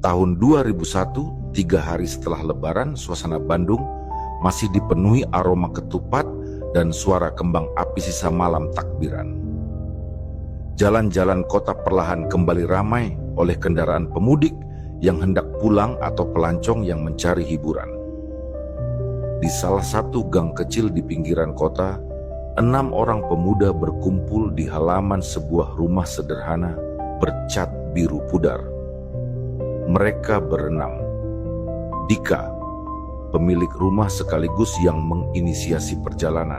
Tahun 2001, 3 hari setelah Lebaran, suasana Bandung masih dipenuhi aroma ketupat dan suara kembang api sisa malam takbiran. Jalan-jalan kota perlahan kembali ramai oleh kendaraan pemudik yang hendak pulang atau pelancong yang mencari hiburan. Di salah satu gang kecil di pinggiran kota, 6 orang pemuda berkumpul di halaman sebuah rumah sederhana bercat biru pudar. Mereka berenam. Dika, pemilik rumah sekaligus yang menginisiasi perjalanan.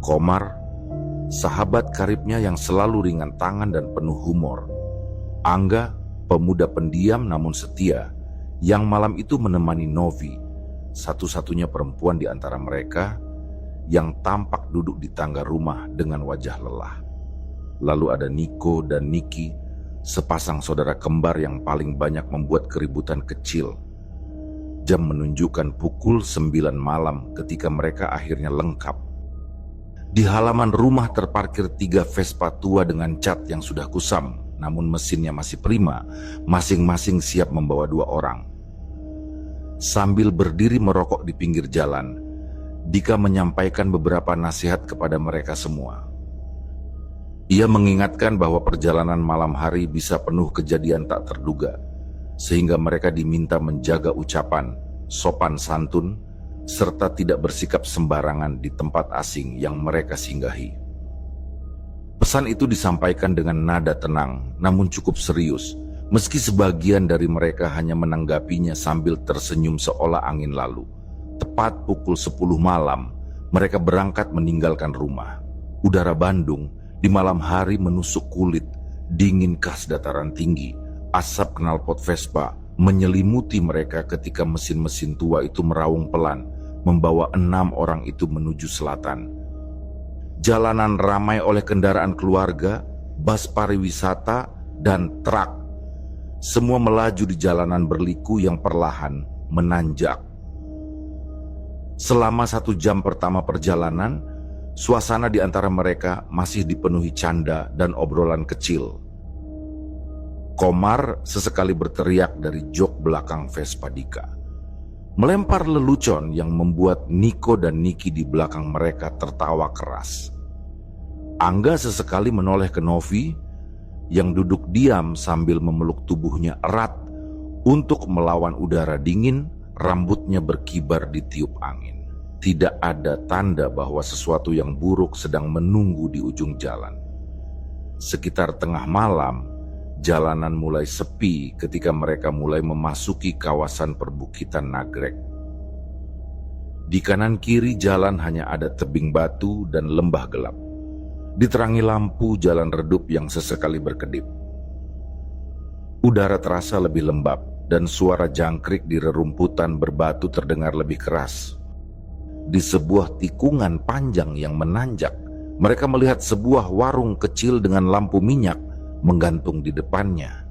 Komar, sahabat karibnya yang selalu ringan tangan dan penuh humor. Angga, pemuda pendiam namun setia, yang malam itu menemani Novi, satu-satunya perempuan di antara mereka yang tampak duduk di tangga rumah dengan wajah lelah. Lalu ada Niko dan Niki, sepasang saudara kembar yang paling banyak membuat keributan kecil. Jam menunjukkan pukul 9 malam ketika mereka akhirnya lengkap. Di halaman rumah terparkir 3 Vespa tua dengan cat yang sudah kusam, namun mesinnya masih prima, masing-masing siap membawa 2 orang. Sambil berdiri merokok di pinggir jalan, Dika menyampaikan beberapa nasihat kepada mereka semua. Ia mengingatkan bahwa perjalanan malam hari bisa penuh kejadian tak terduga, sehingga mereka diminta menjaga ucapan, sopan santun, serta tidak bersikap sembarangan di tempat asing yang mereka singgahi. Pesan itu disampaikan dengan nada tenang, namun cukup serius, meski sebagian dari mereka hanya menanggapinya sambil tersenyum seolah angin lalu. Tepat pukul 10 malam, mereka berangkat meninggalkan rumah. Udara Bandung di malam hari menusuk kulit, dingin khas dataran tinggi. Asap knalpot Vespa menyelimuti mereka ketika mesin-mesin tua itu meraung pelan, membawa 6 orang itu menuju selatan. Jalanan ramai oleh kendaraan keluarga, bus pariwisata, dan truk. Semua melaju di jalanan berliku yang perlahan menanjak. Selama 1 jam pertama perjalanan, suasana di antara mereka masih dipenuhi canda dan obrolan kecil. Komar sesekali berteriak dari jok belakang Vespa Dika, melempar lelucon yang membuat Niko dan Niki di belakang mereka tertawa keras. Angga sesekali menoleh ke Novi yang duduk diam sambil memeluk tubuhnya erat untuk melawan udara dingin. Rambutnya berkibar ditiup angin. Tidak ada tanda bahwa sesuatu yang buruk sedang menunggu di ujung jalan. Sekitar tengah malam, jalanan mulai sepi ketika mereka mulai memasuki kawasan perbukitan Nagrek. Di kanan kiri jalan hanya ada tebing batu dan lembah gelap. Diterangi lampu jalan redup yang sesekali berkedip. Udara terasa lebih lembab dan suara jangkrik di rerumputan berbatu terdengar lebih keras. Di sebuah tikungan panjang yang menanjak, mereka melihat sebuah warung kecil dengan lampu minyak menggantung di depannya.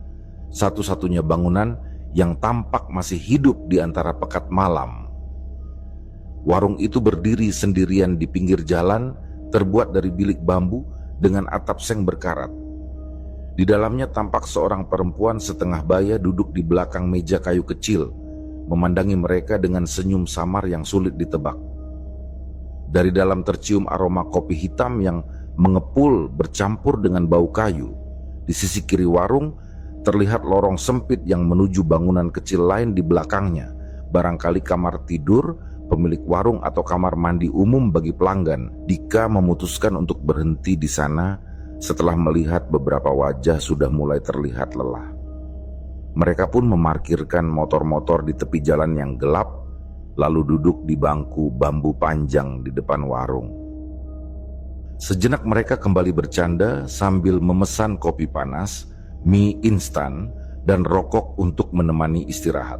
Satu-satunya bangunan yang tampak masih hidup di antara pekat malam. Warung itu berdiri sendirian di pinggir jalan, terbuat dari bilik bambu dengan atap seng berkarat. Di dalamnya tampak seorang perempuan setengah baya duduk di belakang meja kayu kecil, memandangi mereka dengan senyum samar yang sulit ditebak. Dari dalam tercium aroma kopi hitam yang mengepul bercampur dengan bau kayu. Di sisi kiri warung terlihat lorong sempit yang menuju bangunan kecil lain di belakangnya, barangkali kamar tidur pemilik warung atau kamar mandi umum bagi pelanggan. Dika memutuskan untuk berhenti di sana setelah melihat beberapa wajah sudah mulai terlihat lelah. Mereka pun memarkirkan motor-motor di tepi jalan yang gelap, lalu duduk di bangku bambu panjang di depan warung. Sejenak mereka kembali bercanda sambil memesan kopi panas, mie instan, dan rokok untuk menemani istirahat.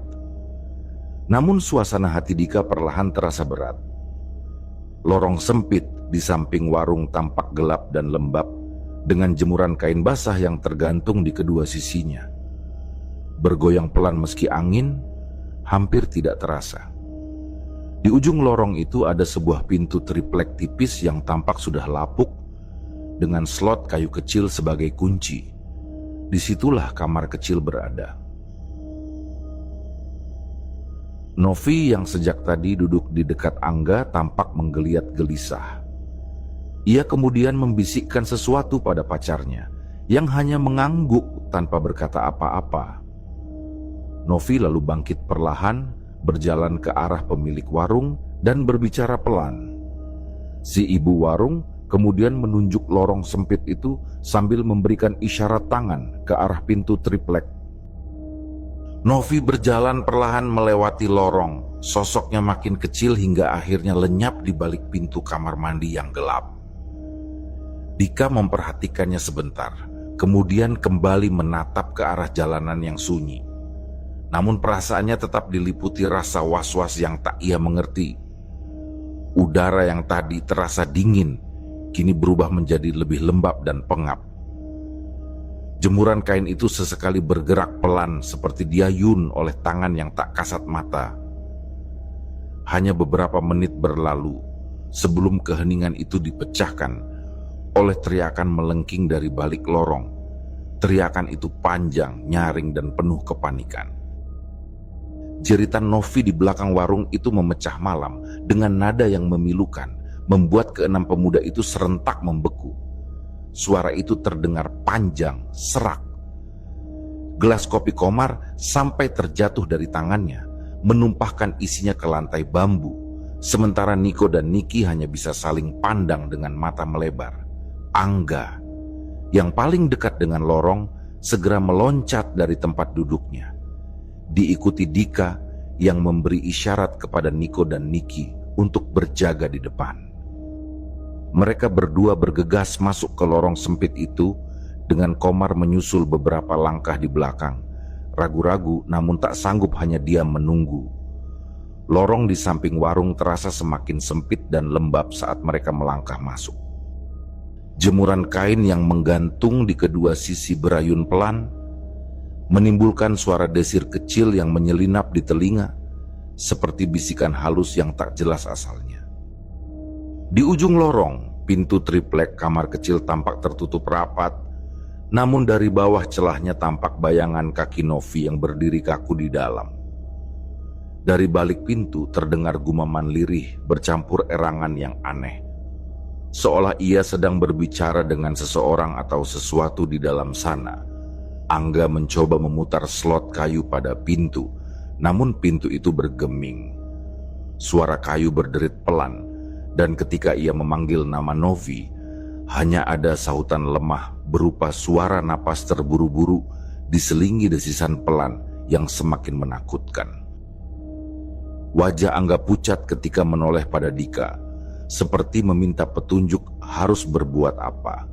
Namun suasana hati Dika perlahan terasa berat. Lorong sempit di samping warung tampak gelap dan lembab, dengan jemuran kain basah yang tergantung di kedua sisinya. Bergoyang pelan meski angin hampir tidak terasa. Di ujung lorong itu ada sebuah pintu triplek tipis yang tampak sudah lapuk dengan slot kayu kecil sebagai kunci. Disitulah kamar kecil berada. Novi yang sejak tadi duduk di dekat Angga tampak menggeliat gelisah. Ia kemudian membisikkan sesuatu pada pacarnya yang hanya mengangguk tanpa berkata apa-apa. Novi lalu bangkit perlahan, berjalan ke arah pemilik warung dan berbicara pelan. Si ibu warung kemudian menunjuk lorong sempit itu sambil memberikan isyarat tangan ke arah pintu triplek. Novi berjalan perlahan melewati lorong. Sosoknya makin kecil hingga akhirnya lenyap di balik pintu kamar mandi yang gelap. Dika memperhatikannya sebentar, kemudian kembali menatap ke arah jalanan yang sunyi. Namun perasaannya tetap diliputi rasa was-was yang tak ia mengerti. Udara yang tadi terasa dingin, kini berubah menjadi lebih lembab dan pengap. Jemuran kain itu sesekali bergerak pelan seperti diayun oleh tangan yang tak kasat mata. Hanya beberapa menit berlalu sebelum keheningan itu dipecahkan oleh teriakan melengking dari balik lorong. Teriakan itu panjang, nyaring, dan penuh kepanikan. Jeritan Novi di belakang warung itu memecah malam dengan nada yang memilukan, membuat keenam pemuda itu serentak membeku. Suara itu terdengar panjang, serak. Gelas kopi Komar sampai terjatuh dari tangannya, menumpahkan isinya ke lantai bambu. Sementara Niko dan Niki hanya bisa saling pandang dengan mata melebar. Angga, yang paling dekat dengan lorong, segera meloncat dari tempat duduknya. Diikuti Dika yang memberi isyarat kepada Niko dan Niki untuk berjaga di depan. Mereka berdua bergegas masuk ke lorong sempit itu dengan Komar menyusul beberapa langkah di belakang. Ragu-ragu namun tak sanggup hanya diam menunggu. Lorong di samping warung terasa semakin sempit dan lembab saat mereka melangkah masuk. Jemuran kain yang menggantung di kedua sisi berayun pelan, menimbulkan suara desir kecil yang menyelinap di telinga, seperti bisikan halus yang tak jelas asalnya. Di ujung lorong, pintu triplek kamar kecil tampak tertutup rapat, namun dari bawah celahnya tampak bayangan kaki Novi yang berdiri kaku di dalam. Dari balik pintu terdengar gumaman lirih bercampur erangan yang aneh, seolah ia sedang berbicara dengan seseorang atau sesuatu di dalam sana. Angga mencoba memutar slot kayu pada pintu, namun pintu itu bergeming. Suara kayu berderit pelan, dan ketika ia memanggil nama Novi, hanya ada sautan lemah berupa suara napas terburu-buru diselingi desisan pelan yang semakin menakutkan. Wajah Angga pucat ketika menoleh pada Dika, seperti meminta petunjuk harus berbuat apa.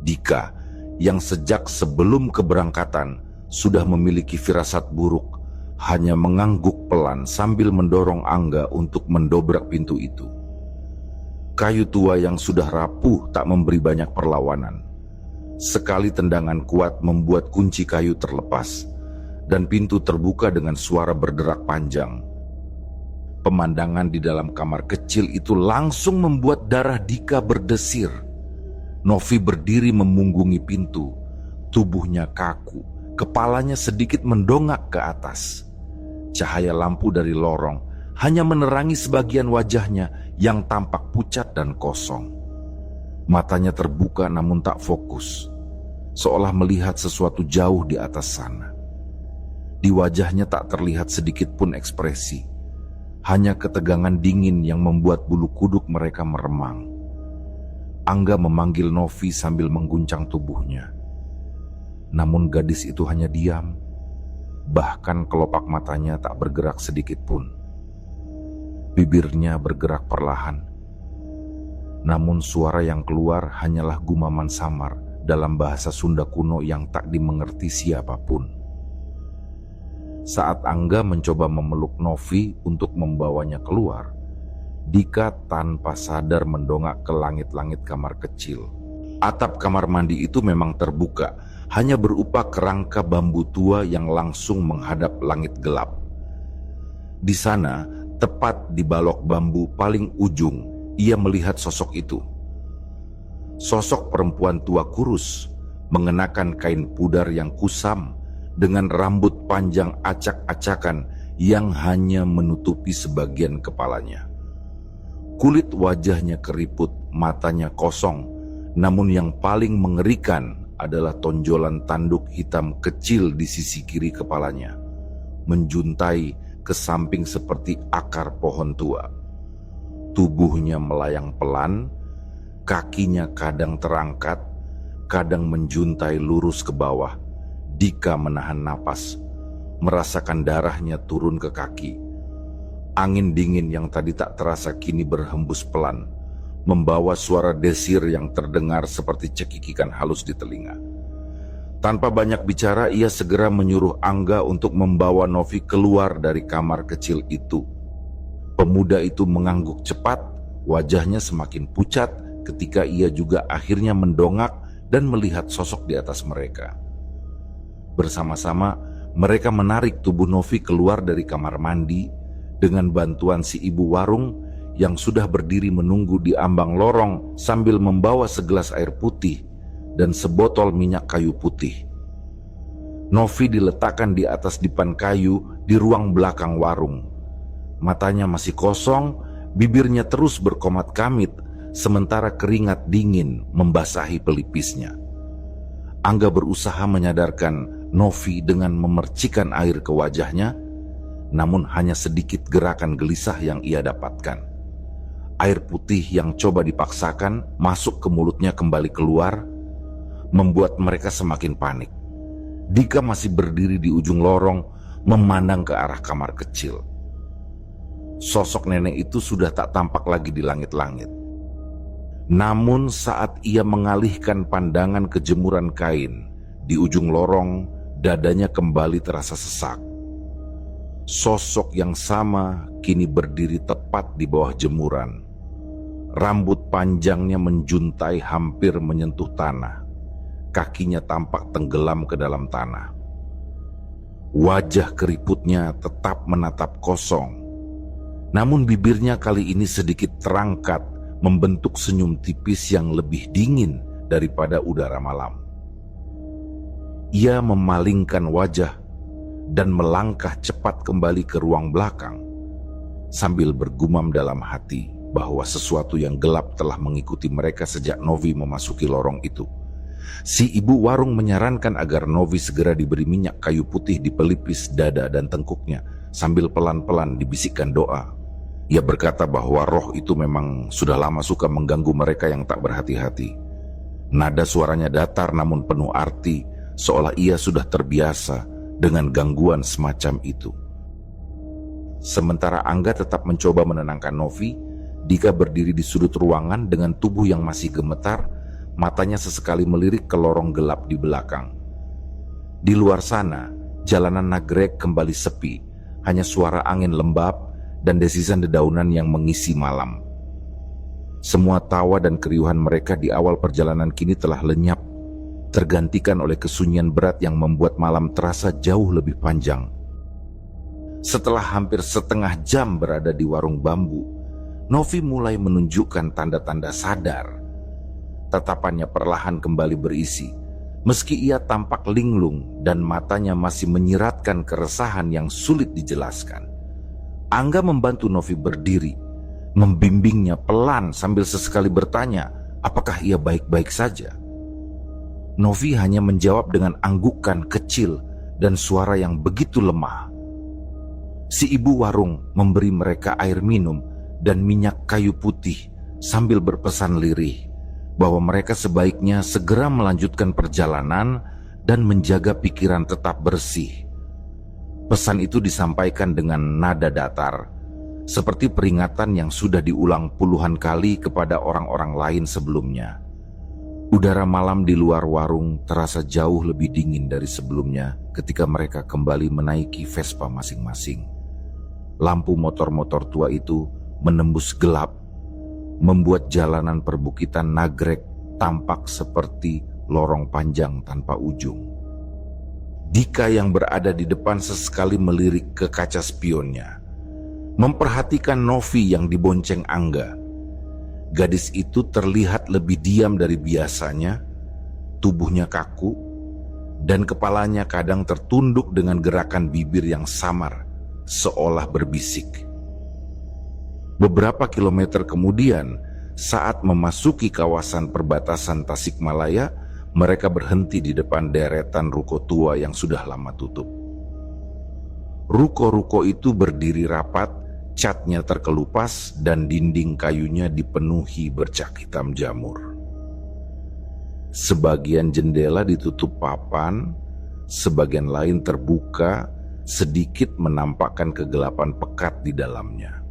Dika, yang sejak sebelum keberangkatan sudah memiliki firasat buruk, hanya mengangguk pelan sambil mendorong Angga untuk mendobrak pintu itu. Kayu tua yang sudah rapuh tak memberi banyak perlawanan. Sekali tendangan kuat membuat kunci kayu terlepas, dan pintu terbuka dengan suara berderak panjang. Pemandangan di dalam kamar kecil itu langsung membuat darah Dika berdesir. Novi berdiri memunggungi pintu, tubuhnya kaku, kepalanya sedikit mendongak ke atas. Cahaya lampu dari lorong hanya menerangi sebagian wajahnya yang tampak pucat dan kosong. Matanya terbuka namun tak fokus, seolah melihat sesuatu jauh di atas sana. Di wajahnya tak terlihat sedikit pun ekspresi, hanya ketegangan dingin yang membuat bulu kuduk mereka meremang. Angga memanggil Novi sambil mengguncang tubuhnya. Namun gadis itu hanya diam, bahkan kelopak matanya tak bergerak sedikit pun. Bibirnya bergerak perlahan, namun suara yang keluar hanyalah gumaman samar dalam bahasa Sunda kuno yang tak dimengerti siapapun. Saat Angga mencoba memeluk Novi untuk membawanya keluar, Dika tanpa sadar mendongak ke langit-langit kamar kecil. Atap kamar mandi itu memang terbuka, hanya berupa kerangka bambu tua yang langsung menghadap langit gelap. Di sana, tepat di balok bambu paling ujung, ia melihat sosok itu. Sosok perempuan tua kurus, mengenakan kain pudar yang kusam, dengan rambut panjang acak-acakan yang hanya menutupi sebagian kepalanya. Kulit wajahnya keriput, matanya kosong, namun yang paling mengerikan adalah tonjolan tanduk hitam kecil di sisi kiri kepalanya, menjuntai ke samping seperti akar pohon tua. Tubuhnya melayang pelan, kakinya kadang terangkat, kadang menjuntai lurus ke bawah. Dika menahan napas, merasakan darahnya turun ke kaki. Angin dingin yang tadi tak terasa kini berhembus pelan, membawa suara desir yang terdengar seperti cekikikan halus di telinga. Tanpa banyak bicara, ia segera menyuruh Angga untuk membawa Novi keluar dari kamar kecil itu. Pemuda itu mengangguk cepat, wajahnya semakin pucat ketika ia juga akhirnya mendongak dan melihat sosok di atas mereka. Bersama-sama, mereka menarik tubuh Novi keluar dari kamar mandi dengan bantuan si ibu warung yang sudah berdiri menunggu di ambang lorong sambil membawa segelas air putih dan sebotol minyak kayu putih. Novi diletakkan di atas dipan kayu di ruang belakang warung. Matanya masih kosong, bibirnya terus berkomat kamit, sementara keringat dingin membasahi pelipisnya. Angga berusaha menyadarkan Novi dengan memercikan air ke wajahnya, namun hanya sedikit gerakan gelisah yang ia dapatkan. Air putih yang coba dipaksakan masuk ke mulutnya kembali keluar, membuat mereka semakin panik. Dika masih berdiri di ujung lorong, memandang ke arah kamar kecil. Sosok nenek itu sudah tak tampak lagi di langit-langit. Namun saat ia mengalihkan pandangan ke jemuran kain di ujung lorong, dadanya kembali terasa sesak. Sosok yang sama kini berdiri tepat di bawah jemuran. Rambut panjangnya menjuntai hampir menyentuh tanah. Kakinya tampak tenggelam ke dalam tanah. Wajah keriputnya tetap menatap kosong. Namun bibirnya kali ini sedikit terangkat, membentuk senyum tipis yang lebih dingin daripada udara malam. Ia memalingkan wajah dan melangkah cepat kembali ke ruang belakang, sambil bergumam dalam hati bahwa sesuatu yang gelap telah mengikuti mereka sejak Novi memasuki lorong itu. Si ibu warung menyarankan agar Novi segera diberi minyak kayu putih di pelipis, dada, dan tengkuknya, sambil pelan-pelan dibisikkan doa. Ia berkata bahwa roh itu memang sudah lama suka mengganggu mereka yang tak berhati-hati. Nada suaranya datar namun penuh arti, seolah ia sudah terbiasa dengan gangguan semacam itu. Sementara Angga tetap mencoba menenangkan Novi, Dika berdiri di sudut ruangan dengan tubuh yang masih gemetar, matanya sesekali melirik ke lorong gelap di belakang. Di luar sana, jalanan Nagrek kembali sepi, hanya suara angin lembab dan desisan dedaunan yang mengisi malam. Semua tawa dan keriuhan mereka di awal perjalanan kini telah lenyap, tergantikan oleh kesunyian berat yang membuat malam terasa jauh lebih panjang. Setelah hampir setengah jam berada di warung bambu, Novi mulai menunjukkan tanda-tanda sadar. Tatapannya perlahan kembali berisi, meski ia tampak linglung dan matanya masih menyiratkan keresahan yang sulit dijelaskan. Angga membantu Novi berdiri, membimbingnya pelan sambil sesekali bertanya apakah ia baik-baik saja. Novi hanya menjawab dengan anggukan kecil dan suara yang begitu lemah. Si ibu warung memberi mereka air minum dan minyak kayu putih sambil berpesan lirih bahwa mereka sebaiknya segera melanjutkan perjalanan dan menjaga pikiran tetap bersih. Pesan itu disampaikan dengan nada datar, seperti peringatan yang sudah diulang puluhan kali kepada orang-orang lain sebelumnya. Udara malam di luar warung terasa jauh lebih dingin dari sebelumnya ketika mereka kembali menaiki Vespa masing-masing. Lampu motor-motor tua itu menembus gelap, membuat jalanan perbukitan Nagrek tampak seperti lorong panjang tanpa ujung. Dika yang berada di depan sesekali melirik ke kaca spionnya, memperhatikan Novi yang dibonceng Angga. Gadis itu terlihat lebih diam dari biasanya, tubuhnya kaku, dan kepalanya kadang tertunduk dengan gerakan bibir yang samar, seolah berbisik. Beberapa kilometer kemudian, saat memasuki kawasan perbatasan Tasikmalaya, mereka berhenti di depan deretan ruko tua yang sudah lama tutup. Ruko-ruko itu berdiri rapat, catnya terkelupas, dan dinding kayunya dipenuhi bercak hitam jamur. Sebagian jendela ditutup papan, sebagian lain terbuka, sedikit menampakkan kegelapan pekat di dalamnya.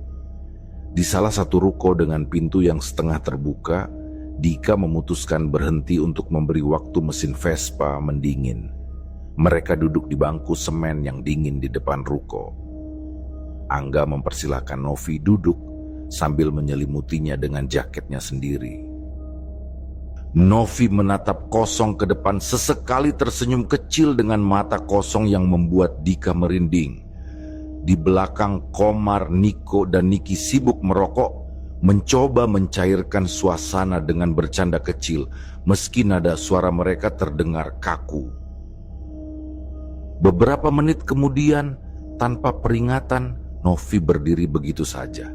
Di salah satu ruko dengan pintu yang setengah terbuka, Dika memutuskan berhenti untuk memberi waktu mesin Vespa mendingin. Mereka duduk di bangku semen yang dingin di depan ruko. Angga mempersilahkan Novi duduk sambil menyelimutinya dengan jaketnya sendiri. Novi menatap kosong ke depan, sesekali tersenyum kecil dengan mata kosong yang membuat Dika merinding. Di belakang, Komar, Niko, dan Niki sibuk merokok, mencoba mencairkan suasana dengan bercanda kecil, meski nada suara mereka terdengar kaku. Beberapa menit kemudian, tanpa peringatan, Novi berdiri begitu saja.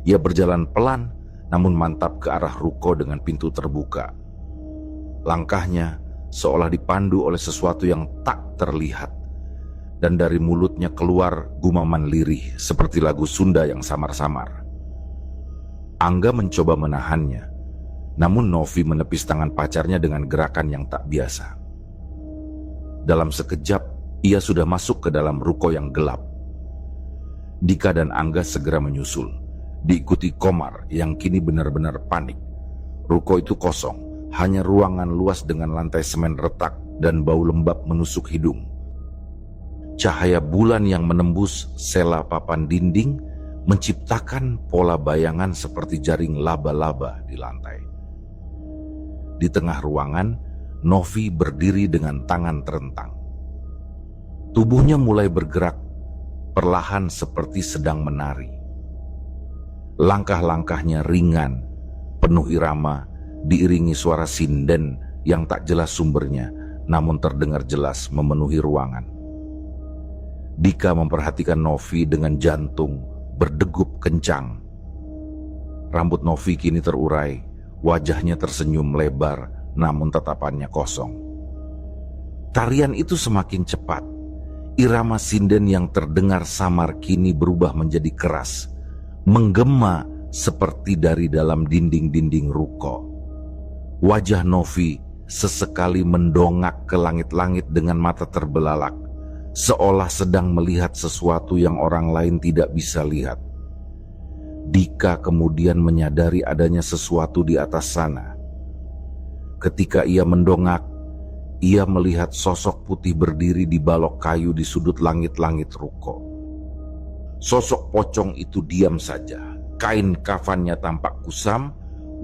Ia berjalan pelan, namun mantap ke arah ruko dengan pintu terbuka. Langkahnya seolah dipandu oleh sesuatu yang tak terlihat, dan dari mulutnya keluar gumaman lirih seperti lagu Sunda yang samar-samar. Angga mencoba menahannya, namun Novi menepis tangan pacarnya dengan gerakan yang tak biasa. Dalam sekejap, ia sudah masuk ke dalam ruko yang gelap. Dika dan Angga segera menyusul, diikuti Komar yang kini benar-benar panik. Ruko itu kosong, hanya ruangan luas dengan lantai semen retak dan bau lembab menusuk hidung. Cahaya bulan yang menembus sela papan dinding menciptakan pola bayangan seperti jaring laba-laba di lantai. Di tengah ruangan, Novi berdiri dengan tangan terentang. Tubuhnya mulai bergerak, perlahan seperti sedang menari. Langkah-langkahnya ringan, penuh irama, diiringi suara sinden yang tak jelas sumbernya, namun terdengar jelas memenuhi ruangan. Dika memperhatikan Novi dengan jantung berdegup kencang. Rambut Novi kini terurai, wajahnya tersenyum lebar, namun tatapannya kosong. Tarian itu semakin cepat. Irama sinden yang terdengar samar kini berubah menjadi keras, menggema seperti dari dalam dinding-dinding ruko. Wajah Novi sesekali mendongak ke langit-langit dengan mata terbelalak, seolah sedang melihat sesuatu yang orang lain tidak bisa lihat. Dika kemudian menyadari adanya sesuatu di atas sana. Ketika ia mendongak, ia melihat sosok putih berdiri di balok kayu di sudut langit-langit ruko. Sosok pocong itu diam saja. Kain kafannya tampak kusam,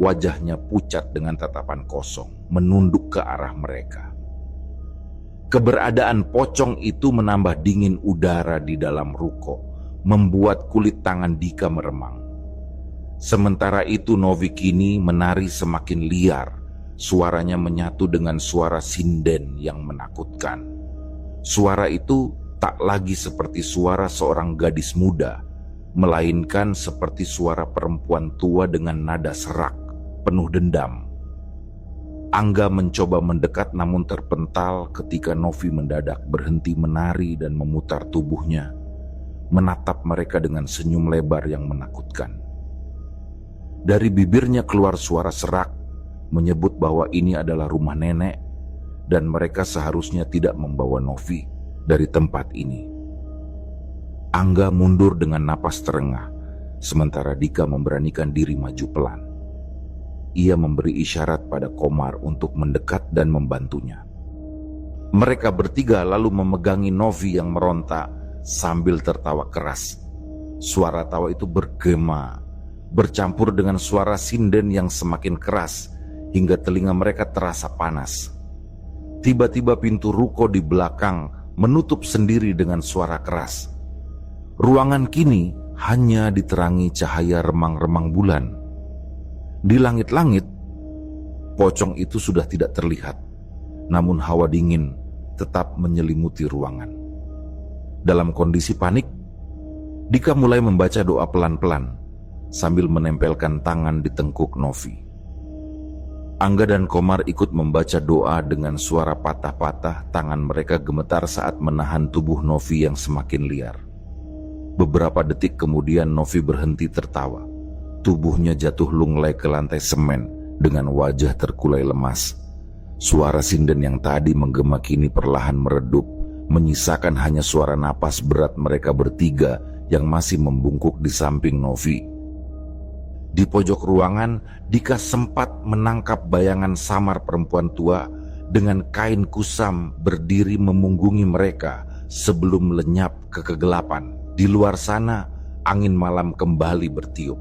wajahnya pucat dengan tatapan kosong, menunduk ke arah mereka. Keberadaan pocong itu menambah dingin udara di dalam ruko, membuat kulit tangan Dika meremang. Sementara itu Novi kini menari semakin liar, suaranya menyatu dengan suara sinden yang menakutkan. Suara itu tak lagi seperti suara seorang gadis muda, melainkan seperti suara perempuan tua dengan nada serak, penuh dendam. Angga mencoba mendekat namun terpental ketika Novi mendadak berhenti menari dan memutar tubuhnya, menatap mereka dengan senyum lebar yang menakutkan. Dari bibirnya keluar suara serak, menyebut bahwa ini adalah rumah nenek dan mereka seharusnya tidak membawa Novi dari tempat ini. Angga mundur dengan napas terengah, sementara Dika memberanikan diri maju pelan. Ia memberi isyarat pada Komar untuk mendekat dan membantunya. Mereka bertiga lalu memegangi Novi yang meronta sambil tertawa keras. Suara tawa itu bergema, bercampur dengan suara sinden yang semakin keras, hingga telinga mereka terasa panas. Tiba-tiba pintu ruko di belakang menutup sendiri dengan suara keras. Ruangan kini hanya diterangi cahaya remang-remang bulan. Di langit-langit, pocong itu sudah tidak terlihat, namun hawa dingin tetap menyelimuti ruangan. Dalam kondisi panik, Dika mulai membaca doa pelan-pelan sambil menempelkan tangan di tengkuk Novi. Angga dan Komar ikut membaca doa dengan suara patah-patah. Tangan mereka gemetar saat menahan tubuh Novi yang semakin liar. Beberapa detik kemudian Novi berhenti tertawa. Tubuhnya jatuh lunglai ke lantai semen dengan wajah terkulai lemas. Suara sinden yang tadi menggema kini perlahan meredup, menyisakan hanya suara napas berat mereka bertiga yang masih membungkuk di samping Novi. Di pojok ruangan, Dika sempat menangkap bayangan samar perempuan tua dengan kain kusam berdiri memunggungi mereka sebelum lenyap ke kegelapan. Di luar sana, angin malam kembali bertiup.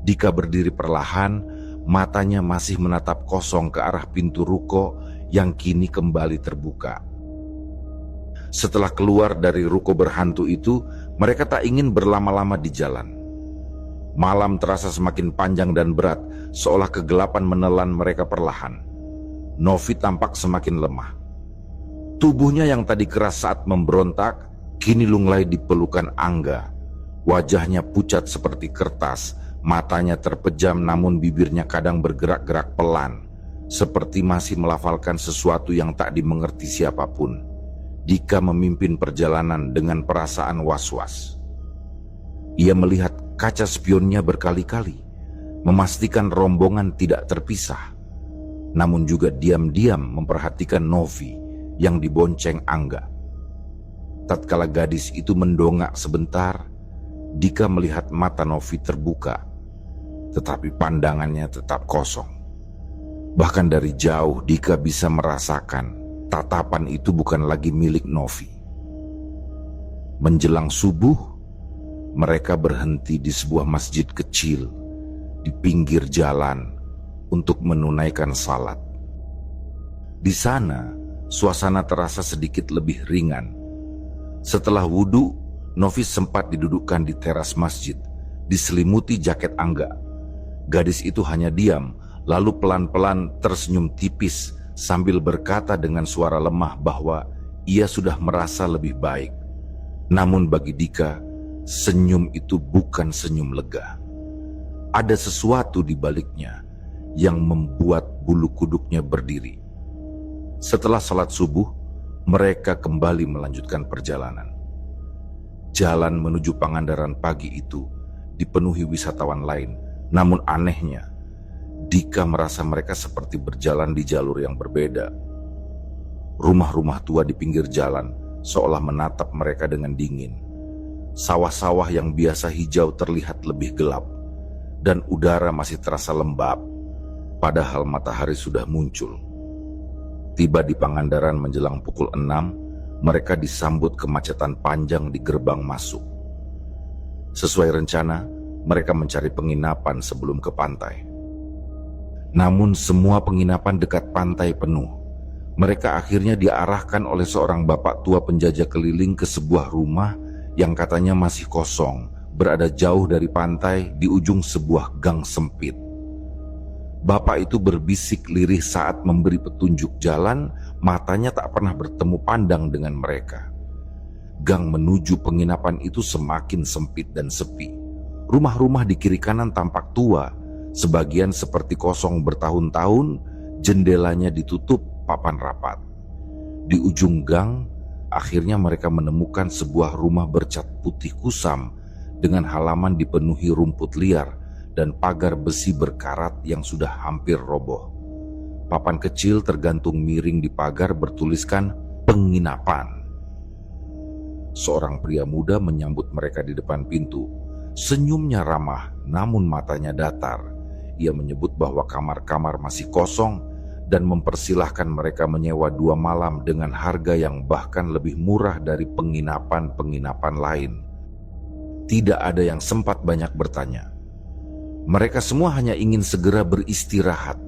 Dika berdiri perlahan, matanya masih menatap kosong ke arah pintu ruko yang kini kembali terbuka. Setelah keluar dari ruko berhantu itu, mereka tak ingin berlama-lama di jalan. Malam terasa semakin panjang dan berat, seolah kegelapan menelan mereka perlahan. Novi tampak semakin lemah. Tubuhnya yang tadi keras saat memberontak, kini lunglai di pelukan Angga. Wajahnya pucat seperti kertas, matanya terpejam namun bibirnya kadang bergerak-gerak pelan, seperti masih melafalkan sesuatu yang tak dimengerti siapapun. Dika memimpin perjalanan dengan perasaan was-was. Ia melihat kaca spionnya berkali-kali, memastikan rombongan tidak terpisah. Namun juga diam-diam memperhatikan Novi yang dibonceng Angga. Tatkala gadis itu mendongak sebentar, Dika melihat mata Novi terbuka, tetapi pandangannya tetap kosong. Bahkan dari jauh Dika bisa merasakan tatapan itu bukan lagi milik Novi. Menjelang subuh, mereka berhenti di sebuah masjid kecil di pinggir jalan untuk menunaikan salat. Di sana, suasana terasa sedikit lebih ringan. Setelah wudhu, Novi sempat didudukkan di teras masjid, diselimuti jaket Angga. Gadis itu hanya diam, lalu pelan-pelan tersenyum tipis sambil berkata dengan suara lemah bahwa ia sudah merasa lebih baik. Namun bagi Dika, senyum itu bukan senyum lega. Ada sesuatu di baliknya yang membuat bulu kuduknya berdiri. Setelah salat subuh, mereka kembali melanjutkan perjalanan. Jalan menuju Pangandaran pagi itu dipenuhi wisatawan lain, namun anehnya, Dika merasa mereka seperti berjalan di jalur yang berbeda. Rumah-rumah tua di pinggir jalan seolah menatap mereka dengan dingin. Sawah-sawah yang biasa hijau terlihat lebih gelap, dan udara masih terasa lembab, padahal matahari sudah muncul. Tiba di Pangandaran menjelang pukul 6, mereka disambut kemacetan panjang di gerbang masuk. Sesuai rencana, mereka mencari penginapan sebelum ke pantai. Namun semua penginapan dekat pantai penuh. Mereka akhirnya diarahkan oleh seorang bapak tua penjajah keliling ke sebuah rumah yang katanya masih kosong, berada jauh dari pantai di ujung sebuah gang sempit. Bapak itu berbisik lirih saat memberi petunjuk jalan, matanya tak pernah bertemu pandang dengan mereka. Gang menuju penginapan itu semakin sempit dan sepi. Rumah-rumah di kiri kanan tampak tua, sebagian seperti kosong bertahun-tahun, jendelanya ditutup papan rapat. Di ujung gang, akhirnya mereka menemukan sebuah rumah bercat putih kusam dengan halaman dipenuhi rumput liar dan pagar besi berkarat yang sudah hampir roboh. Papan kecil tergantung miring di pagar bertuliskan penginapan. Seorang pria muda menyambut mereka di depan pintu. Senyumnya ramah, namun matanya datar. Ia menyebut bahwa kamar-kamar masih kosong dan mempersilahkan mereka menyewa 2 malam dengan harga yang bahkan lebih murah dari penginapan-penginapan lain. Tidak ada yang sempat banyak bertanya. Mereka semua hanya ingin segera beristirahat.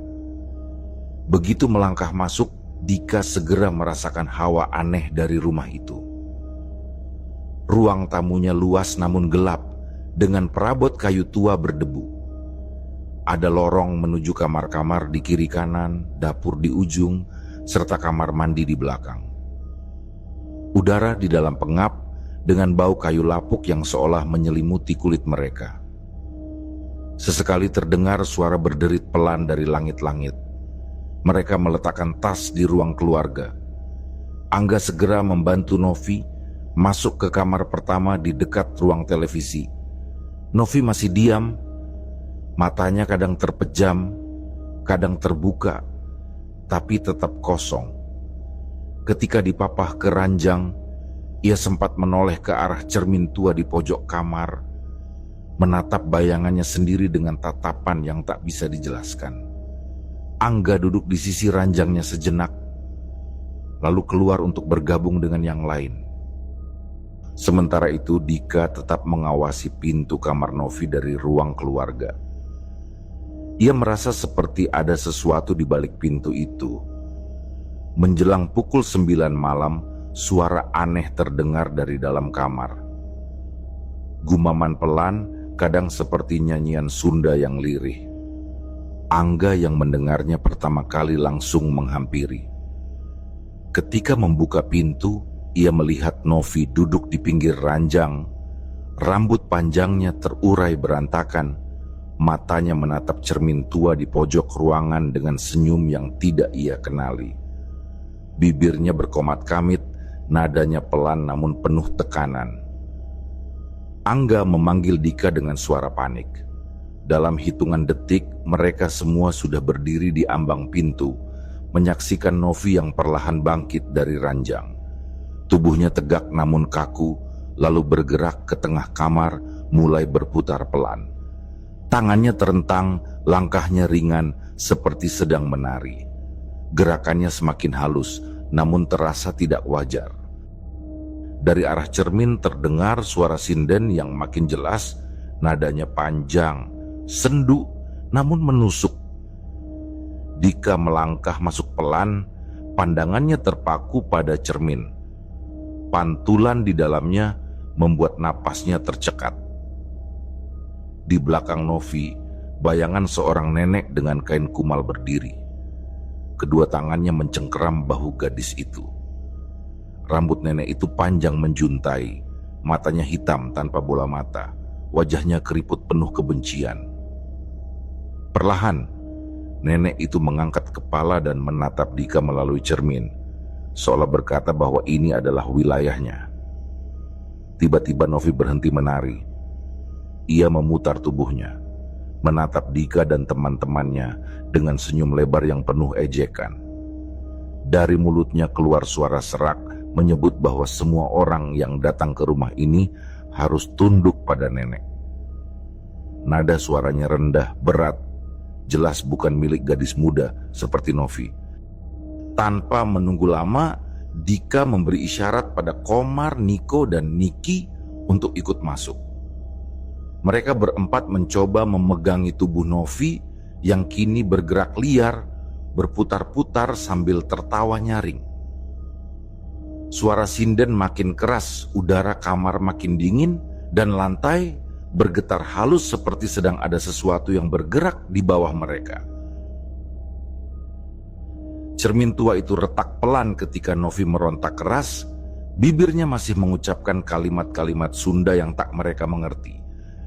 Begitu melangkah masuk, Dika segera merasakan hawa aneh dari rumah itu. Ruang tamunya luas namun gelap, dengan perabot kayu tua berdebu. Ada lorong menuju kamar-kamar di kiri kanan, dapur di ujung, serta kamar mandi di belakang. Udara di dalam pengap dengan bau kayu lapuk yang seolah menyelimuti kulit mereka. Sesekali terdengar suara berderit pelan dari langit-langit. Mereka meletakkan tas di ruang keluarga. Angga segera membantu Novi masuk ke kamar pertama di dekat ruang televisi. Novi masih diam, matanya kadang terpejam, kadang terbuka, tapi tetap kosong. Ketika dipapah ke ranjang, ia sempat menoleh ke arah cermin tua di pojok kamar, menatap bayangannya sendiri dengan tatapan yang tak bisa dijelaskan. Angga duduk di sisi ranjangnya sejenak, lalu keluar untuk bergabung dengan yang lain. Sementara itu Dika tetap mengawasi pintu kamar Novi dari ruang keluarga. Ia merasa seperti ada sesuatu di balik pintu itu. Menjelang pukul 9 malam, suara aneh terdengar dari dalam kamar. Gumaman pelan, kadang seperti nyanyian Sunda yang lirih. Angga yang mendengarnya pertama kali langsung menghampiri. Ketika membuka pintu, ia melihat Novi duduk di pinggir ranjang. Rambut panjangnya terurai berantakan. Matanya menatap cermin tua di pojok ruangan dengan senyum yang tidak ia kenali. Bibirnya berkomat kamit, nadanya pelan namun penuh tekanan. Angga memanggil Dika dengan suara panik. Dalam hitungan detik, mereka semua sudah berdiri di ambang pintu, menyaksikan Novi yang perlahan bangkit dari ranjang. Tubuhnya tegak namun kaku, lalu bergerak ke tengah kamar, mulai berputar pelan. Tangannya terentang, langkahnya ringan, seperti sedang menari. Gerakannya semakin halus, namun terasa tidak wajar. Dari arah cermin terdengar suara sinden yang makin jelas, nadanya panjang, sendu, namun menusuk. Dika melangkah masuk pelan, pandangannya terpaku pada cermin. Pantulan di dalamnya membuat napasnya tercekat. Di belakang Novi, bayangan seorang nenek dengan kain kumal berdiri. Kedua tangannya mencengkeram bahu gadis itu. Rambut nenek itu panjang menjuntai, matanya hitam tanpa bola mata, wajahnya keriput penuh kebencian. Perlahan, nenek itu mengangkat kepala dan menatap Dika melalui cermin, seolah berkata bahwa ini adalah wilayahnya. Tiba-tiba Novi berhenti menari. Ia memutar tubuhnya, menatap Dika dan teman-temannya dengan senyum lebar yang penuh ejekan. Dari mulutnya keluar suara serak menyebut bahwa semua orang yang datang ke rumah ini harus tunduk pada nenek. Nada suaranya rendah, berat, jelas bukan milik gadis muda seperti Novi. Tanpa menunggu lama, Dika memberi isyarat pada Komar, Niko, dan Niki untuk ikut masuk. Mereka berempat mencoba memegangi tubuh Novi yang kini bergerak liar, berputar-putar sambil tertawa nyaring. Suara sinden makin keras, udara kamar makin dingin, dan lantai bergetar halus seperti sedang ada sesuatu yang bergerak di bawah mereka. Cermin tua itu retak pelan ketika Novi merontak keras. Bibirnya masih mengucapkan kalimat-kalimat Sunda yang tak mereka mengerti.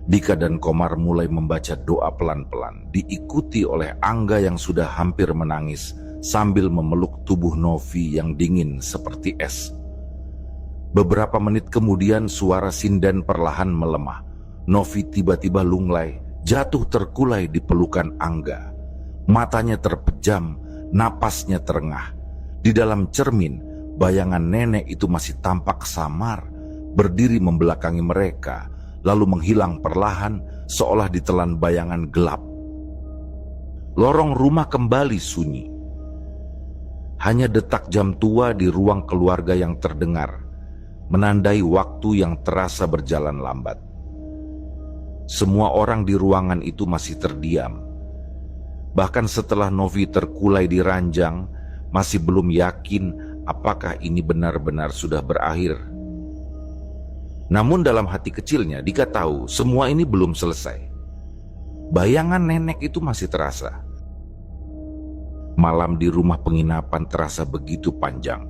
Dika dan Komar mulai membaca doa pelan-pelan, diikuti oleh Angga yang sudah hampir menangis sambil memeluk tubuh Novi yang dingin seperti es. Beberapa menit kemudian suara sinden perlahan melemah. Novi tiba-tiba lunglai, jatuh terkulai di pelukan Angga. Matanya terpejam, napasnya terengah. Di dalam cermin, bayangan nenek itu masih tampak samar, berdiri membelakangi mereka, lalu menghilang perlahan seolah ditelan bayangan gelap. Lorong rumah kembali sunyi. Hanya detak jam tua di ruang keluarga yang terdengar, menandai waktu yang terasa berjalan lambat. Semua orang di ruangan itu masih terdiam. Bahkan setelah Novi terkulai di ranjang, masih belum yakin apakah ini benar-benar sudah berakhir. Namun dalam hati kecilnya Dika tahu semua ini belum selesai. Bayangan nenek itu masih terasa. Malam di rumah penginapan terasa begitu panjang.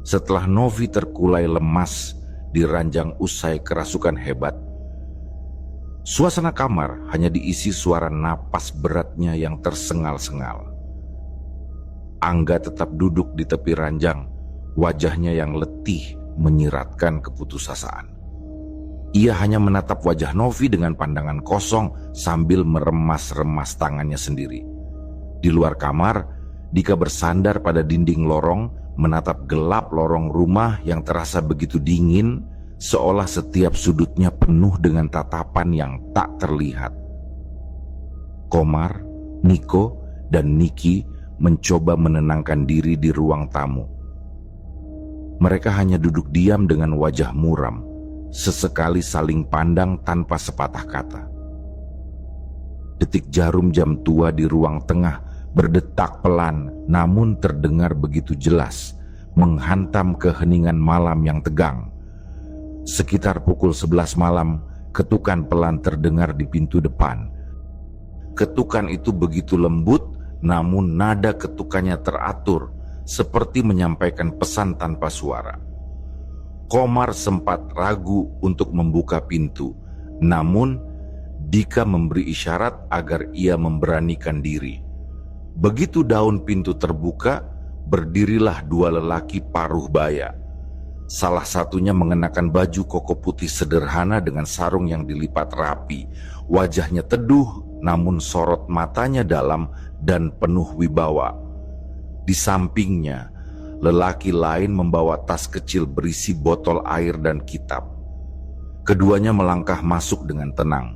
Setelah Novi terkulai lemas, di ranjang usai kerasukan hebat. Suasana kamar hanya diisi suara napas beratnya yang tersengal-sengal. Angga tetap duduk di tepi ranjang, wajahnya yang letih menyiratkan keputusasaan. Ia hanya menatap wajah Novi dengan pandangan kosong sambil meremas-remas tangannya sendiri. Di luar kamar, Dika bersandar pada dinding lorong, menatap gelap lorong rumah yang terasa begitu dingin, seolah setiap sudutnya penuh dengan tatapan yang tak terlihat. Komar, Niko, dan Niki mencoba menenangkan diri di ruang tamu. Mereka hanya duduk diam dengan wajah muram, sesekali saling pandang tanpa sepatah kata. Detik jarum jam tua di ruang tengah berdetak pelan, namun terdengar begitu jelas, menghantam keheningan malam yang tegang. Sekitar pukul 11 malam, ketukan pelan terdengar di pintu depan. Ketukan itu begitu lembut, namun nada ketukannya teratur, seperti menyampaikan pesan tanpa suara. Komar sempat ragu untuk membuka pintu, namun Dika memberi isyarat agar ia memberanikan diri. Begitu daun pintu terbuka, berdirilah dua lelaki paruh baya. Salah satunya mengenakan baju koko putih sederhana dengan sarung yang dilipat rapi. Wajahnya teduh, namun sorot matanya dalam dan penuh wibawa. Di sampingnya, lelaki lain membawa tas kecil berisi botol air dan kitab. Keduanya melangkah masuk dengan tenang.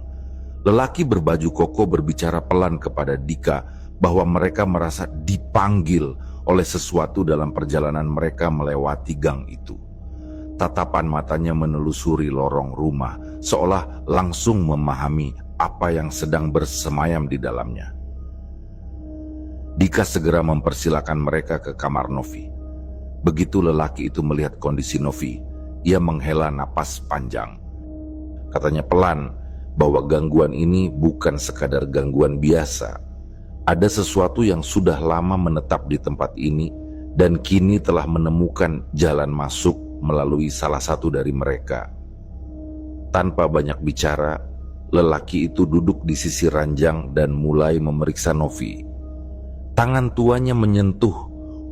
Lelaki berbaju koko berbicara pelan kepada Dika bahwa mereka merasa dipanggil oleh sesuatu dalam perjalanan mereka melewati gang itu. Tatapan matanya menelusuri lorong rumah, seolah langsung memahami apa yang sedang bersemayam di dalamnya. Dika segera mempersilakan mereka ke kamar Novi. Begitu lelaki itu melihat kondisi Novi, ia menghela napas panjang. Katanya pelan bahwa gangguan ini bukan sekadar gangguan biasa. Ada sesuatu yang sudah lama menetap di tempat ini dan kini telah menemukan jalan masuk melalui salah satu dari mereka. Tanpa banyak bicara, lelaki itu duduk di sisi ranjang dan mulai memeriksa Novi. Tangan tuanya menyentuh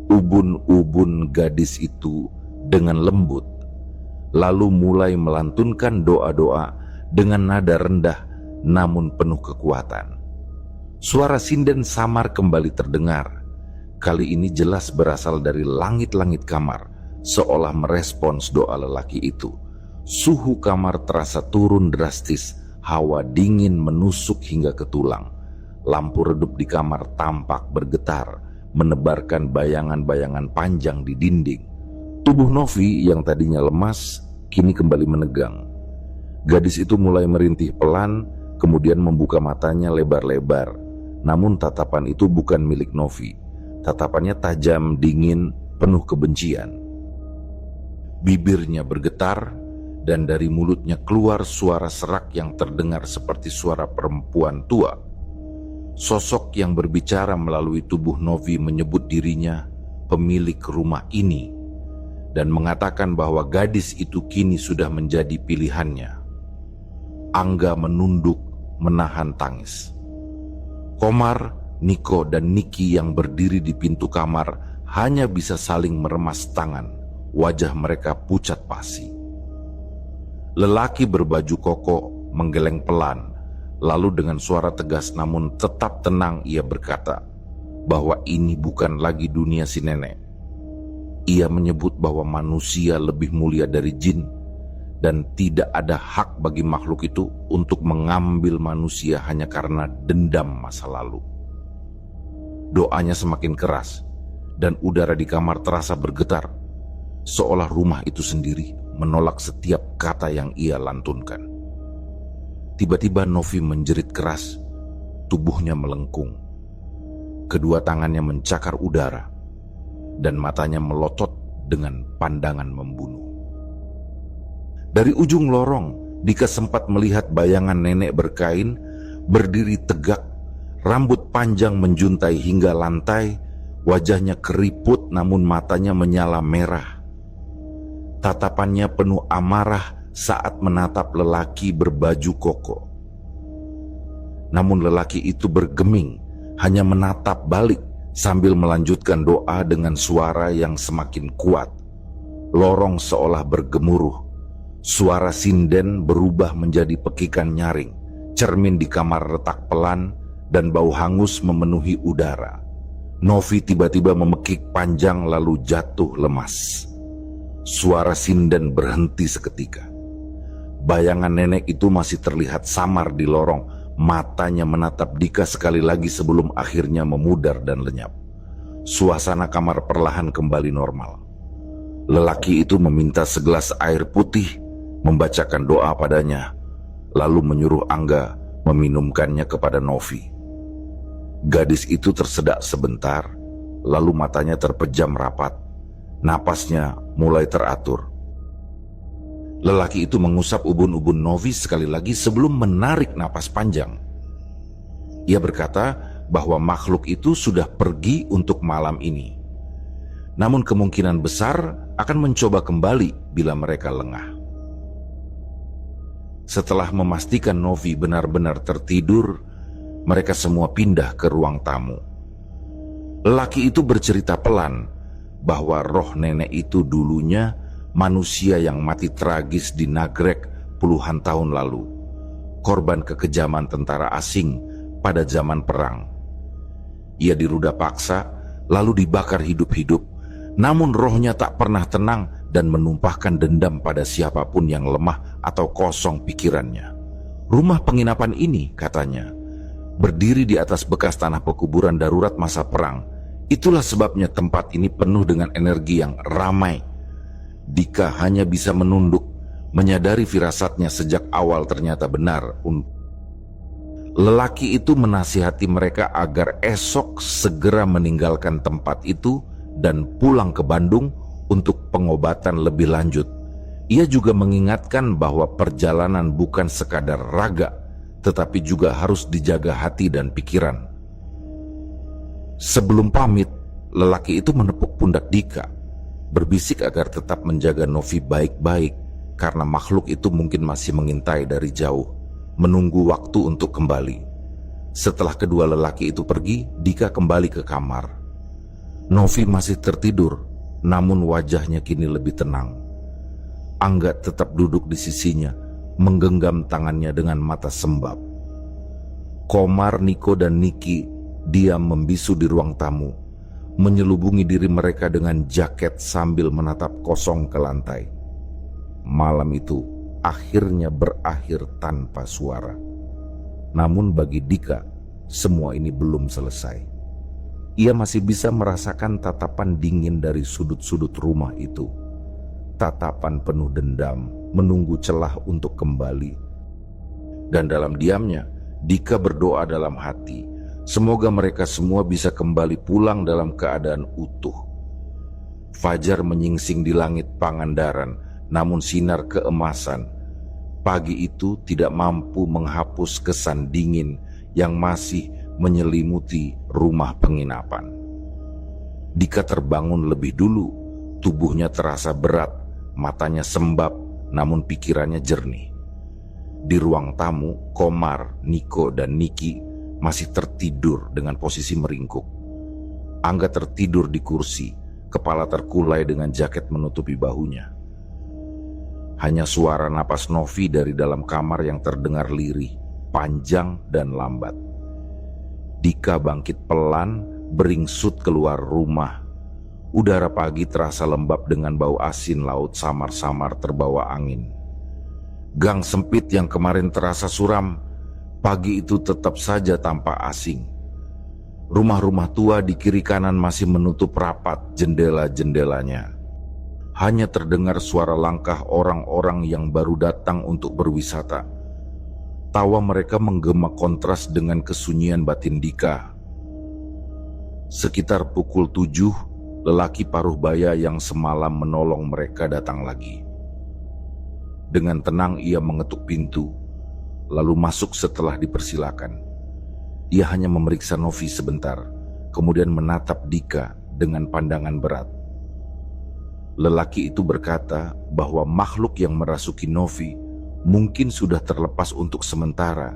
ubun-ubun gadis itu dengan lembut, lalu mulai melantunkan doa-doa dengan nada rendah namun penuh kekuatan. Suara sinden samar kembali terdengar. Kali ini jelas berasal dari langit-langit kamar, seolah merespons doa lelaki itu. Suhu kamar terasa turun drastis, hawa dingin menusuk hingga ke tulang. Lampu redup di kamar tampak bergetar, menebarkan bayangan-bayangan panjang di dinding. Tubuh Novi yang tadinya lemas, kini kembali menegang. Gadis itu mulai merintih pelan, kemudian membuka matanya lebar-lebar. Namun tatapan itu bukan milik Novi. Tatapannya tajam, dingin, penuh kebencian. Bibirnya bergetar, dan dari mulutnya keluar suara serak yang terdengar seperti suara perempuan tua. Sosok yang berbicara melalui tubuh Novi menyebut dirinya pemilik rumah ini dan mengatakan bahwa gadis itu kini sudah menjadi pilihannya. Angga menunduk menahan tangis. Komar, Niko, dan Niki yang berdiri di pintu kamar hanya bisa saling meremas tangan. Wajah mereka pucat pasi. Lelaki berbaju koko menggeleng pelan. Lalu dengan suara tegas namun tetap tenang ia berkata bahwa ini bukan lagi dunia si nenek. Ia menyebut bahwa manusia lebih mulia dari jin dan tidak ada hak bagi makhluk itu untuk mengambil manusia hanya karena dendam masa lalu. Doanya semakin keras dan udara di kamar terasa bergetar, seolah rumah itu sendiri menolak setiap kata yang ia lantunkan. Tiba-tiba Novi menjerit keras, tubuhnya melengkung. Kedua tangannya mencakar udara, dan matanya melotot dengan pandangan membunuh. Dari ujung lorong, Dika sempat melihat bayangan nenek berkain, berdiri tegak, rambut panjang menjuntai hingga lantai, wajahnya keriput namun matanya menyala merah. Tatapannya penuh amarah saat menatap lelaki berbaju koko. Namun lelaki itu bergeming, hanya menatap balik sambil melanjutkan doa dengan suara yang semakin kuat. Lorong seolah bergemuruh. Suara sinden berubah menjadi pekikan nyaring. Cermin di kamar retak pelan dan bau hangus memenuhi udara. Novi tiba-tiba memekik panjang lalu jatuh lemas. Suara sinden berhenti seketika. Bayangan nenek itu masih terlihat samar di lorong. Matanya menatap Dika sekali lagi sebelum akhirnya memudar dan lenyap. Suasana kamar perlahan kembali normal. Lelaki itu meminta segelas air putih, membacakan doa padanya, lalu menyuruh Angga meminumkannya kepada Novi. Gadis itu tersedak sebentar, lalu matanya terpejam rapat. Napasnya mulai teratur. Lelaki itu mengusap ubun-ubun Novi sekali lagi sebelum menarik napas panjang. Ia berkata bahwa makhluk itu sudah pergi untuk malam ini. Namun kemungkinan besar akan mencoba kembali bila mereka lengah. Setelah memastikan Novi benar-benar tertidur, mereka semua pindah ke ruang tamu. Lelaki itu bercerita pelan bahwa roh nenek itu dulunya manusia yang mati tragis di Nagreg puluhan tahun lalu, korban kekejaman tentara asing pada zaman perang. Ia diruda paksa, lalu dibakar hidup-hidup, namun rohnya tak pernah tenang dan menumpahkan dendam pada siapapun yang lemah atau kosong pikirannya. Rumah penginapan ini, katanya, berdiri di atas bekas tanah pekuburan darurat masa perang. Itulah sebabnya tempat ini penuh dengan energi yang ramai. Dika hanya bisa menunduk, menyadari firasatnya sejak awal ternyata benar. Lelaki itu menasihati mereka agar esok segera meninggalkan tempat itu dan pulang ke Bandung untuk pengobatan lebih lanjut. Ia juga mengingatkan bahwa perjalanan bukan sekadar raga, tetapi juga harus dijaga hati dan pikiran. Sebelum pamit, lelaki itu menepuk pundak Dika, berbisik agar tetap menjaga Novi baik-baik karena makhluk itu mungkin masih mengintai dari jauh, menunggu waktu untuk kembali. Setelah kedua lelaki itu pergi, Dika kembali ke kamar. Novi masih tertidur, namun wajahnya kini lebih tenang. Angga tetap duduk di sisinya, menggenggam tangannya dengan mata sembab. Komar, Niko, dan Niki diam membisu di ruang tamu, menyelubungi diri mereka dengan jaket sambil menatap kosong ke lantai. Malam itu akhirnya berakhir tanpa suara. Namun bagi Dika, semua ini belum selesai. Ia masih bisa merasakan tatapan dingin dari sudut-sudut rumah itu. Tatapan penuh dendam, menunggu celah untuk kembali. Dan dalam diamnya, Dika berdoa dalam hati, semoga mereka semua bisa kembali pulang dalam keadaan utuh. Fajar menyingsing di langit Pangandaran, namun sinar keemasan pagi itu tidak mampu menghapus kesan dingin yang masih menyelimuti rumah penginapan. Dika terbangun lebih dulu, tubuhnya terasa berat, matanya sembab, namun pikirannya jernih. Di ruang tamu, Komar, Niko, dan Niki masih tertidur dengan posisi meringkuk. Angga tertidur di kursi, kepala terkulai dengan jaket menutupi bahunya. Hanya suara napas Novi dari dalam kamar yang terdengar lirih, panjang, dan lambat. Dika bangkit pelan, beringsut keluar rumah. Udara pagi terasa lembab dengan bau asin laut samar-samar terbawa angin. Gang sempit yang kemarin terasa suram, pagi itu tetap saja tampak asing. Rumah-rumah tua di kiri kanan masih menutup rapat jendela-jendelanya. Hanya terdengar suara langkah orang-orang yang baru datang untuk berwisata. Tawa mereka menggema kontras dengan kesunyian batin Dika. Sekitar pukul 7, lelaki paruh baya yang semalam menolong mereka datang lagi. Dengan tenang ia mengetuk pintu, lalu masuk setelah dipersilakan. Ia hanya memeriksa Novi sebentar, kemudian menatap Dika dengan pandangan berat. Lelaki itu berkata bahwa makhluk yang merasuki Novi mungkin sudah terlepas untuk sementara,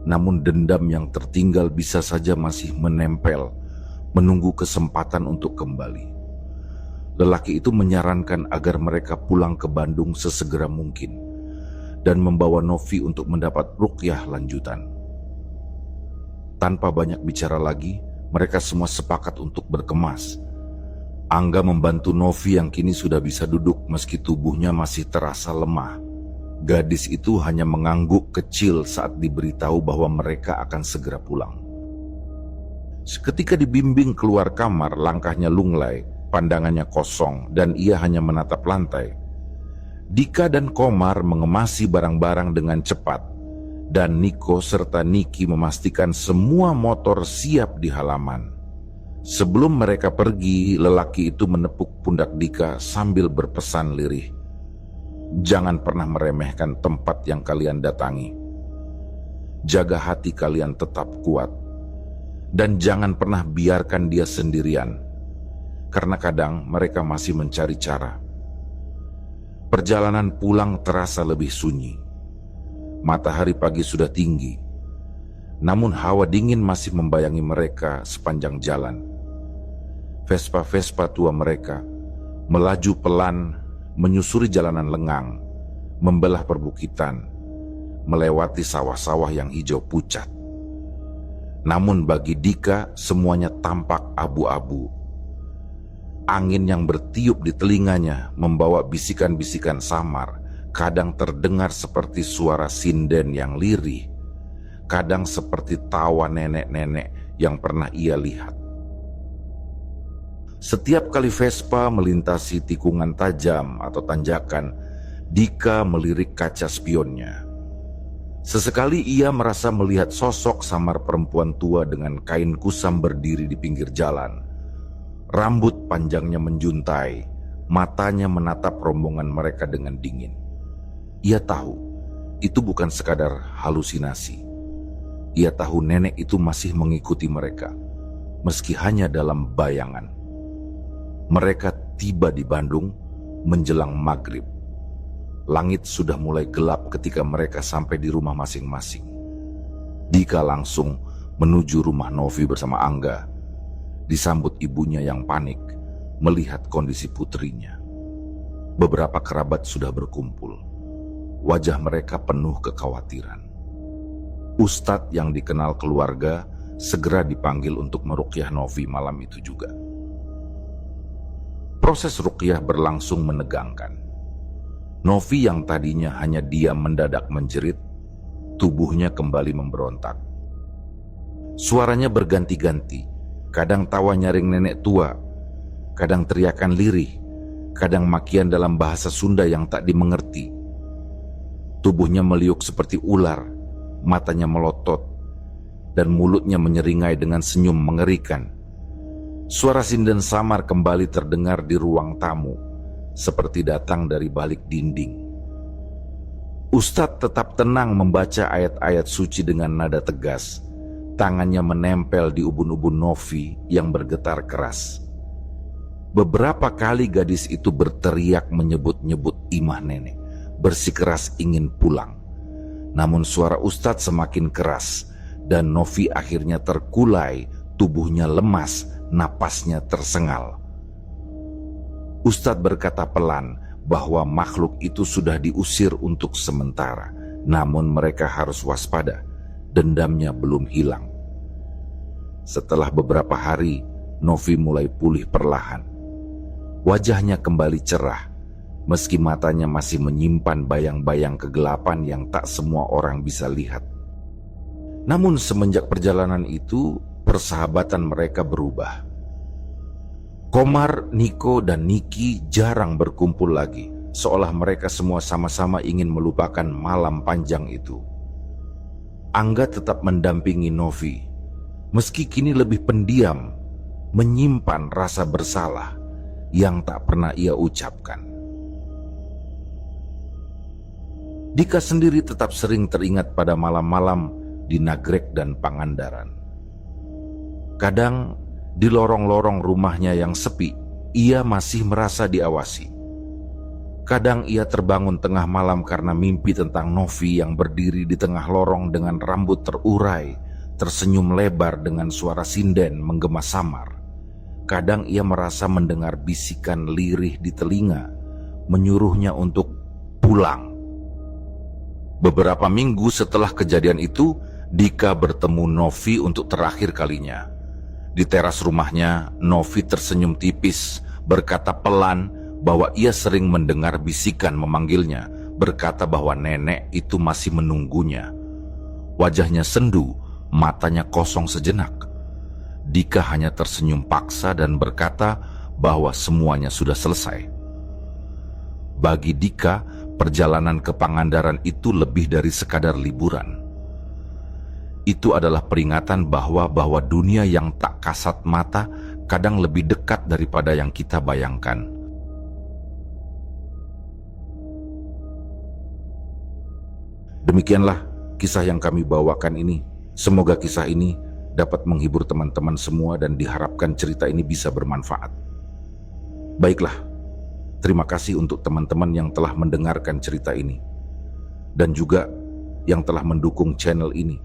namun dendam yang tertinggal bisa saja masih menempel, menunggu kesempatan untuk kembali. Lelaki itu menyarankan agar mereka pulang ke Bandung sesegera mungkin dan membawa Novi untuk mendapat ruqyah lanjutan. Tanpa banyak bicara lagi, mereka semua sepakat untuk berkemas. Angga membantu Novi yang kini sudah bisa duduk meski tubuhnya masih terasa lemah. Gadis itu hanya mengangguk kecil saat diberitahu bahwa mereka akan segera pulang. Seketika dibimbing keluar kamar, langkahnya lunglai, pandangannya kosong, dan ia hanya menatap lantai. Dika dan Komar mengemasi barang-barang dengan cepat, dan Niko serta Niki memastikan semua motor siap di halaman. Sebelum mereka pergi, lelaki itu menepuk pundak Dika sambil berpesan lirih. Jangan pernah meremehkan tempat yang kalian datangi. Jaga hati kalian tetap kuat. Dan jangan pernah biarkan dia sendirian. Karena kadang mereka masih mencari cara. Perjalanan pulang terasa lebih sunyi. Matahari pagi sudah tinggi. Namun hawa dingin masih membayangi mereka sepanjang jalan. Vespa-Vespa tua mereka melaju pelan menyusuri jalanan lengang, membelah perbukitan, melewati sawah-sawah yang hijau pucat. Namun bagi Dika semuanya tampak abu-abu. Angin yang bertiup di telinganya membawa bisikan-bisikan samar, kadang terdengar seperti suara sinden yang lirih, kadang seperti tawa nenek-nenek yang pernah ia lihat. Setiap kali Vespa melintasi tikungan tajam atau tanjakan, Dika melirik kaca spionnya. Sesekali ia merasa melihat sosok samar perempuan tua dengan kain kusam berdiri di pinggir jalan. Rambut panjangnya menjuntai, matanya menatap rombongan mereka dengan dingin. Ia tahu, itu bukan sekadar halusinasi. Ia tahu nenek itu masih mengikuti mereka, meski hanya dalam bayangan. Mereka tiba di Bandung menjelang maghrib. Langit sudah mulai gelap ketika mereka sampai di rumah masing-masing. Dika langsung menuju rumah Novi bersama Angga. Disambut ibunya yang panik melihat kondisi putrinya. Beberapa kerabat sudah berkumpul. Wajah mereka penuh kekhawatiran. Ustadz yang dikenal keluarga segera dipanggil untuk meruqyah Novi malam itu juga. Proses ruqyah berlangsung menegangkan. Novi yang tadinya hanya diam mendadak menjerit, tubuhnya kembali memberontak. Suaranya berganti-ganti, kadang tawa nyaring nenek tua, kadang teriakan lirih, kadang makian dalam bahasa Sunda yang tak dimengerti. Tubuhnya meliuk seperti ular, matanya melotot, dan mulutnya menyeringai dengan senyum mengerikan. Suara sinden samar kembali terdengar di ruang tamu, seperti datang dari balik dinding. Ustadz tetap tenang membaca ayat-ayat suci dengan nada tegas. Tangannya menempel di ubun-ubun Novi yang bergetar keras. Beberapa kali gadis itu berteriak menyebut-nyebut imah nenek, bersikeras ingin pulang. Namun suara Ustadz semakin keras, dan Novi akhirnya terkulai, tubuhnya lemas, napasnya tersengal. Ustadz berkata pelan bahwa makhluk itu sudah diusir untuk sementara, namun mereka harus waspada, dendamnya belum hilang. Setelah beberapa hari, Novi mulai pulih perlahan. Wajahnya kembali cerah, meski matanya masih menyimpan bayang-bayang kegelapan yang tak semua orang bisa lihat. Namun semenjak perjalanan itu, persahabatan mereka berubah. Komar, Niko, dan Niki jarang berkumpul lagi, seolah mereka semua sama-sama ingin melupakan malam panjang itu. Angga tetap mendampingi Novi, meski kini lebih pendiam, menyimpan rasa bersalah yang tak pernah ia ucapkan. Dika sendiri tetap sering teringat pada malam-malam di Nagrek dan Pangandaran. Kadang di lorong-lorong rumahnya yang sepi, ia masih merasa diawasi. Kadang ia terbangun tengah malam karena mimpi tentang Novi yang berdiri di tengah lorong dengan rambut terurai, tersenyum lebar dengan suara sinden menggema samar. Kadang ia merasa mendengar bisikan lirih di telinga, menyuruhnya untuk pulang. Beberapa minggu setelah kejadian itu, Dika bertemu Novi untuk terakhir kalinya. Di teras rumahnya, Novi tersenyum tipis, berkata pelan bahwa ia sering mendengar bisikan memanggilnya, berkata bahwa nenek itu masih menunggunya. Wajahnya sendu, matanya kosong sejenak. Dika hanya tersenyum paksa dan berkata bahwa semuanya sudah selesai. Bagi Dika, perjalanan ke Pangandaran itu lebih dari sekadar liburan. Itu adalah peringatan bahwa dunia yang tak kasat mata kadang lebih dekat daripada yang kita bayangkan. Demikianlah kisah yang kami bawakan ini. Semoga kisah ini dapat menghibur teman-teman semua dan diharapkan cerita ini bisa bermanfaat. Baiklah, terima kasih untuk teman-teman yang telah mendengarkan cerita ini dan juga yang telah mendukung channel ini.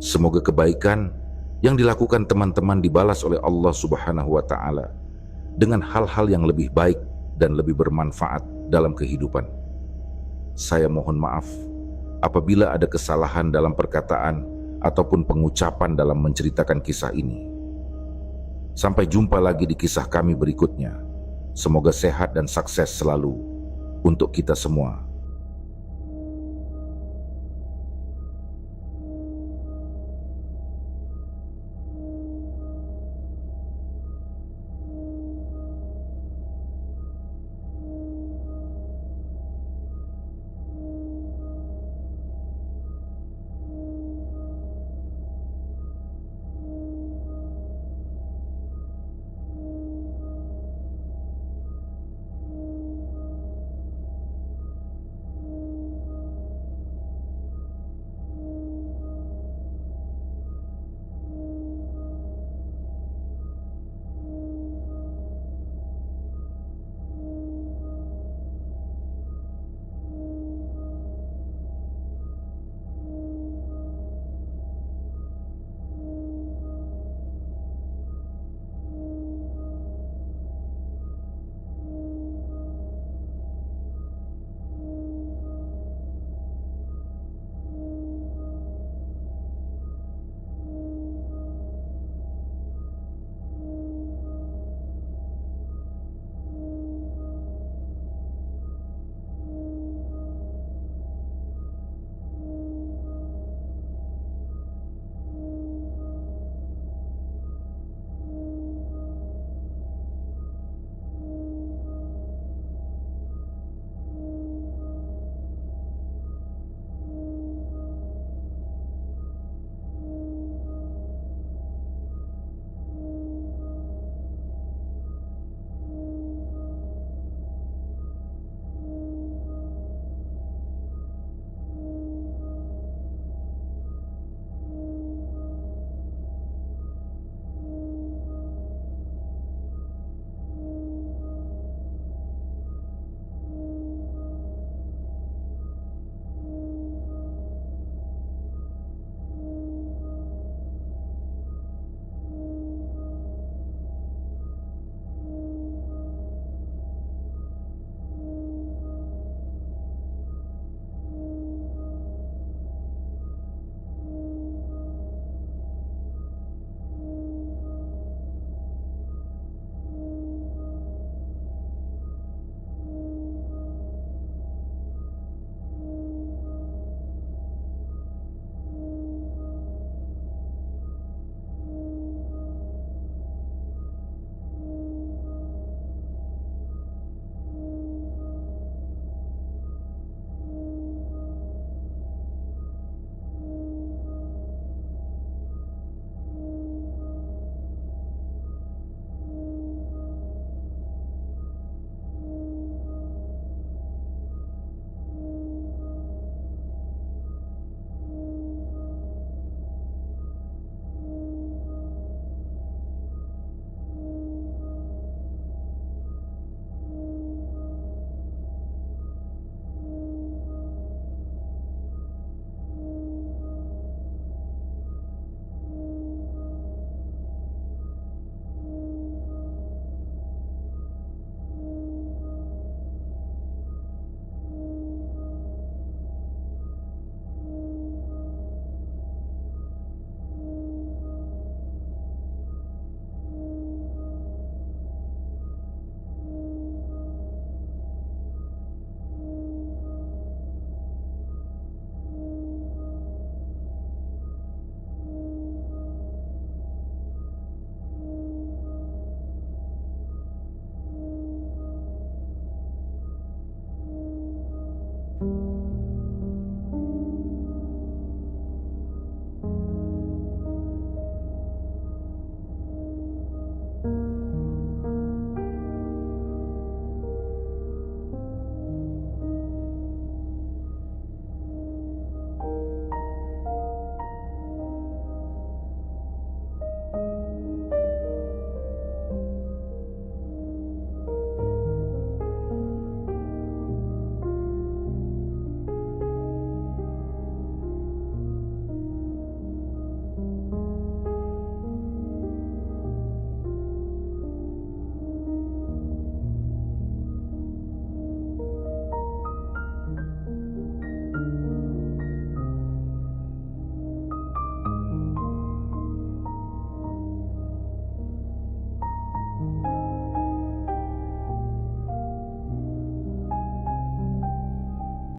Semoga kebaikan yang dilakukan teman-teman dibalas oleh Allah Subhanahu wa Ta'ala dengan hal-hal yang lebih baik dan lebih bermanfaat dalam kehidupan. Saya mohon maaf apabila ada kesalahan dalam perkataan ataupun pengucapan dalam menceritakan kisah ini. Sampai jumpa lagi di kisah kami berikutnya. Semoga sehat dan sukses selalu untuk kita semua.